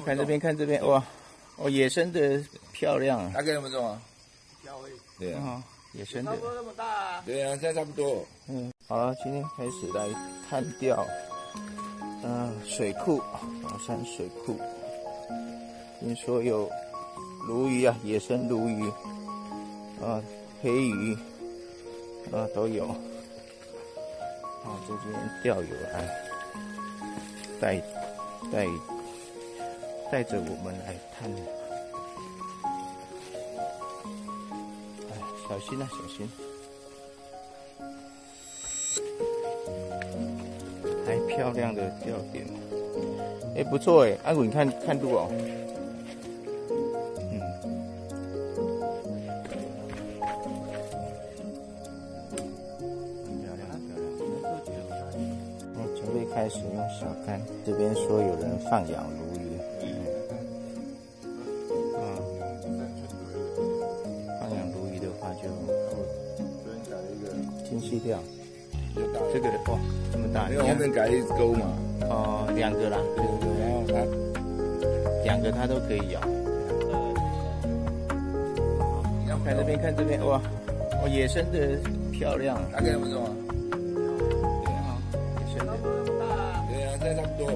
看这边，看这边，哇，哦，野生的漂亮啊！大概那么重啊？对啊，野生的。差不多那么大啊。对啊，现在差不多。好了，今天开始来探钓，水库，宝山水库。听说有鲈鱼啊，野生鲈鱼，黑鱼，都有。这边钓友来带着我们来探。小心啊，小心！还漂亮的钓点，不错哎，阿古你看路哦，漂亮。准备开始用小竿，这边说有人放养鲈鱼，放养鲈鱼的话就进去钓。这个哇，这么大！因为后面改一钩嘛。两个啦，对，然后它两个它都可以咬。看这边，看这边，哇，野生的漂亮。大概那么重啊？对啊，野生的。对啊，现在差不多。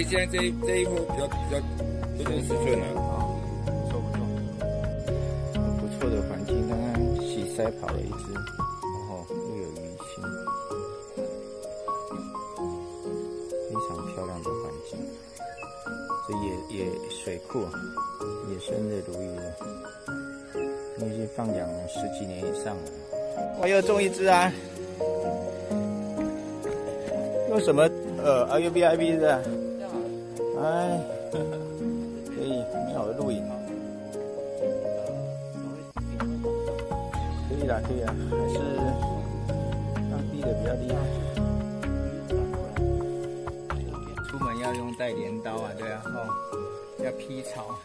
现在这一波比较不同尺寸了。不错的环境，刚刚洗鳃跑了一只，然后又有鱼腥，非常漂亮的环境。这野水库，野生的鲈鱼，已经放养了10几年以上了。哇，又中一只啊！用什么？RUBIB 是吧？哎，可以，很好的录影。可以啦，还是当地的比较厉害。出门要用带镰刀啊，对啊，要劈草。